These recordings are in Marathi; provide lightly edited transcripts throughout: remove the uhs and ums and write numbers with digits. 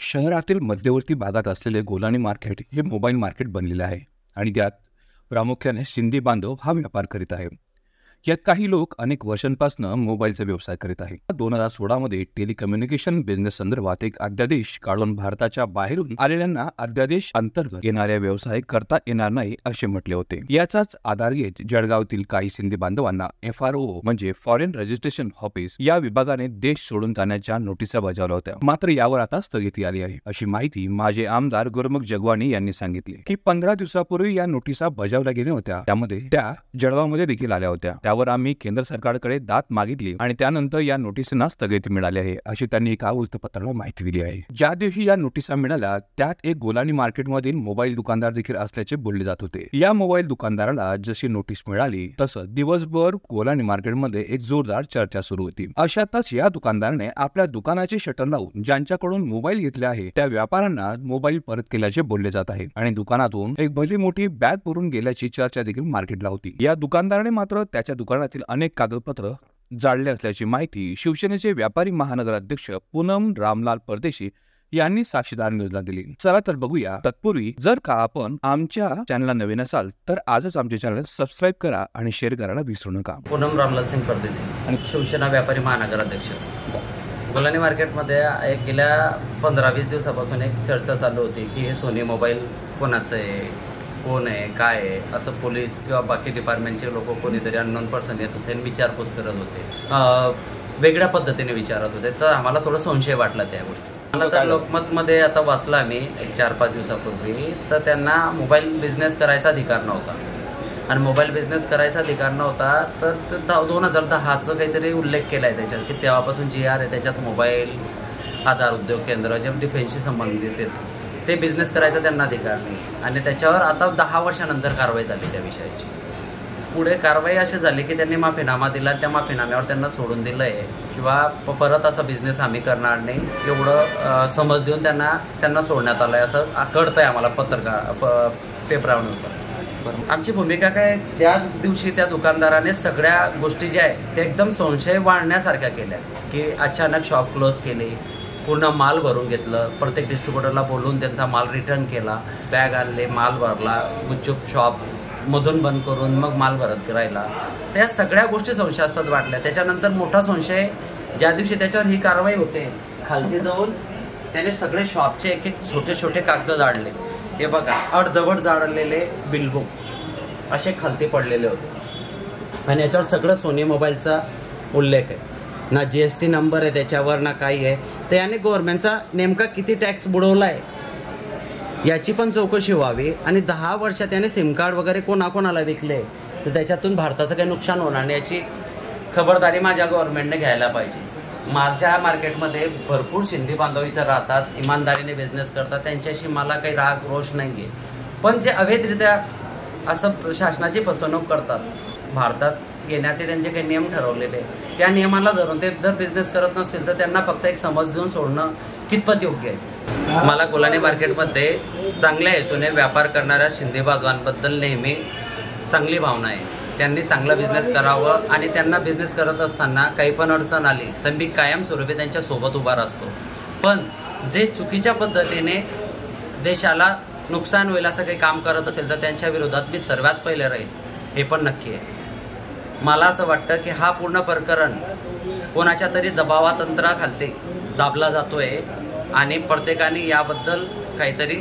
शहरातील मध्यवर्ती भागात असलेले गोलानी मार्केट हे मोबाईल मार्केट बनलेले आहे आणि त्यात प्रामुख्याने सिंधी बांधव हा व्यापार करीत आहे। यात काही लोक अनेक वर्षांपासून मोबाईलचा व्यवसाय करीत आहेत। 2016 मध्ये टेलिकम्युनिकेशन बिझनेस संदर्भात एक अध्यादेश काढून भारताच्या बाहेरून आलेल्यांना अध्यादेश अंतर्गत येणाऱ्या व्यवसाय करता येणार नाही असे म्हटले होते। याचाच आधार घेत जळगावतील काही सिंधी बांधवांना FRO म्हणजे फॉरेन रजिस्ट्रेशन ऑफिस या विभागाने देश सोडून जाण्याच्या नोटिसा बजावल्या होत्या। मात्र यावर आता स्थगिती आली आहे अशी माहिती माजी आमदार गुरमुख जगवानी यांनी सांगितली की 15 दिवसापूर्वी या नोटिसा बजावल्या गेल्या होत्या, त्यामध्ये त्या जळगावमध्ये देखील आल्या होत्या। त्यावर आम्ही केंद्र सरकारकडे दाद मागितली आणि त्यानंतर या नोटिसांना स्थगिती मिळाली आहे अशी त्यांनी एका वृत्तपत्राला माहिती दिली आहे। ज्या दिवशी या नोटिसा मिळाल्या त्यात एक गोलानी मार्केटमधील मोबाईल दुकानदार देखील असल्याचे बोलले जात होते। या मोबाईल दुकानदाराला जशी नोटीस मिळाली तसं दिवसभर गोलानी मार्केटमध्ये एक जोरदार चर्चा सुरू होती। अशातच या दुकानदाराने आपल्या दुकानाचे शटर लावून ज्यांच्याकडून मोबाईल घेतले आहे त्या व्यापाऱ्यांना मोबाईल परत केल्याचे बोलले जात आहे आणि दुकानातून एक भली मोठी बॅग भरून गेल्याची चर्चा देखील मार्केटला होती। या दुकानदाराने मात्र त्याच्या दुकानातील अनेक कागदपत्र जाळले असल्याची माहिती शिवसेनेचे व्यापारी महानगर अध्यक्ष पूनम रामलाल परदेशी यांनी साक्षीदार न्यूजला दिली। चला तर बघूया। तत्पूर्वी जर का आपण आमच्या चॅनलला नवीन असाल तर आजच आमचे चॅनल सबस्क्राइब करा आणि शेअर करायला विसरू नका। पूनम रामलाल सिंग परदेशी आणि शिवसेना व्यापारी महानगर अध्यक्ष। गोलानी मार्केटमध्ये गेल्या 15-20 दिवसापासून एक चर्चा चालू होती की हे सोनी मोबाईल कोणाचं आहे, कोण आहे, काय आहे, असं पोलीस किंवा बाकी डिपार्टमेंटचे लोक कोणीतरी अननोन पर्सन येत होते आणि विचारपूस करत होते, वेगळ्या पद्धतीने विचारत होते। तर आम्हाला थोडा संशय वाटला त्या गोष्टी। मला तर लोकमतमध्ये आता वाचला मी एक 4-5 दिवसापूर्वी, तर त्यांना मोबाईल बिझनेस करायचा अधिकार नव्हता आणि मोबाईल बिझनेस करायचा अधिकार नव्हता तर 2010चं काहीतरी उल्लेख केला आहे त्याच्यात की तेव्हापासून GR आहे त्याच्यात मोबाईल आधार उद्योग केंद्र जे डिफेन्सशी संबंधित आहेत ते बिझनेस करायचा त्यांना अधिकार नाही आणि त्याच्यावर आता 10 वर्षानंतर कारवाई झाली त्या विषयाची। पुढे कारवाई अशी झाली की त्यांनी माफीनामा दिला, त्या माफीनाम्यावर त्यांना सोडून दिलं आहे किंवा परत असा बिझनेस आम्ही करणार नाही एवढं समज देऊन त्यांना सोडण्यात आलं आहे असं कळतं आहे आम्हाला पेपरानुसार। आमची भूमिका काय, त्या दिवशी त्या दुकानदाराने सगळ्या गोष्टी ज्या आहेत त्या एकदम संशय वाढण्यासारख्या केल्या की अचानक शॉप क्लोज केली, पूर्ण माल भरून घेतलं, प्रत्येक डिस्ट्रीब्युटरला बोलून त्यांचा माल रिटर्न केला, बॅग आणले, माल भरला, गुपचूप शॉप मधून बंद करून मग माल भरत राहिला। त्या सगळ्या गोष्टी संशयास्पद वाटल्या। त्याच्यानंतर मोठा संशय ज्या दिवशी त्याच्यावर ही कारवाई होते खालती जाऊन त्याने सगळे शॉपचे एक छोटे छोटे कागद जाळले। हे बघा, अर्धवट जाळलेले बिलबुक असे खालती पडलेले होते आणि याच्यावर सगळं सोनी मोबाईलचा उल्लेख आहे, ना GST नंबर आहे त्याच्यावर ना काही आहे। तर याने गव्हर्नमेंटचा नेमका किती टॅक्स बुडवला आहे याची पण चौकशी व्हावी आणि 10 वर्षात त्याने सिम कार्ड वगैरे कोणाकोणाला विकले तर त्याच्यातून भारताचं काही नुकसान होणार नाही याची खबरदारी माझ्या गव्हर्नमेंटने घ्यायला पाहिजे। माझ्या मार्केटमध्ये भरपूर सिंधी बांधव इथं राहतात, इमानदारीने बिझनेस करतात, त्यांच्याशी मला काही राग रोष नाही आहे, पण जे अवैधरित्या असं शासनाची फसवणूक करतात, भारतात येण्याचे त्यांचे काही नियम ठरवलेले त्या नियमाला धरून ते जर बिझनेस करत नसतील तर त्यांना फक्त एक समज देऊन सोडणं कितपत योग्य आहे। मला गोलानी मार्केटमध्ये चांगल्या हेतूने व्यापार करणाऱ्या शिंदे बांधवांबद्दल नेहमी चांगली भावना आहे। त्यांनी चांगला बिझनेस करावं आणि त्यांना बिझनेस करत असताना काही पण अडचण आली तर मी कायमस्वरूपी त्यांच्या सोबत उभा असतो, पण जे चुकीच्या पद्धतीने देशाला नुकसान होईल असं काही काम करत असेल तर त्यांच्या विरोधात मी सर्वात पहिले राहील हे पण नक्की आहे। मला असं वाटतं की हा पूर्ण प्रकरण कोणाच्या तरी दबावातंत्राखाली दाबला जातोय आणि प्रत्येकाने याबद्दल काहीतरी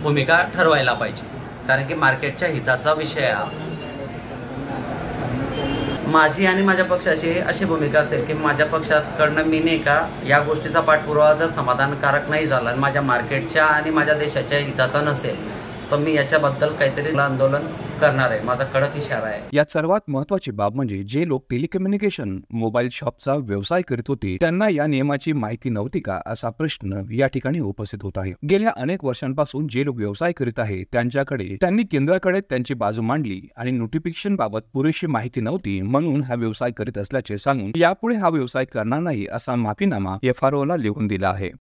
भूमिका ठरवायला पाहिजे, कारण की मार्केटच्या हिताचा विषय हा। माझी आणि माझ्या पक्षाची अशी भूमिका असेल की माझ्या पक्षाकडनं मी नाही का या गोष्टीचा पाठपुरावा जर समाधानकारक नाही झाला आणि माझ्या मार्केटच्या आणि माझ्या देशाच्या हिताचा नसेल तर मी याच्याबद्दल काहीतरी आंदोलन करणार आहे, माझा कडक इशारा आहे। यात सर्वात महत्त्वाची बाब म्हणजे जे लोक टेलिकम्युनिकेशन मोबाईल शॉपचा व्यवसाय करीत होते त्यांना या नियमाची माहिती नव्हती का असा प्रश्न या ठिकाणी उपस्थित होत आहे। गेल्या अनेक वर्षांपासून जे लोक व्यवसाय करीत आहेत त्यांनी केंद्राकडे त्यांची बाजू मांडली आणि नोटिफिकेशन बाबत पुरेशी माहिती नव्हती म्हणून हा व्यवसाय करीत असल्याचे सांगून यापुढे हा व्यवसाय करणार नाही असा माफीनामा FRO ला लिहून दिला आहे।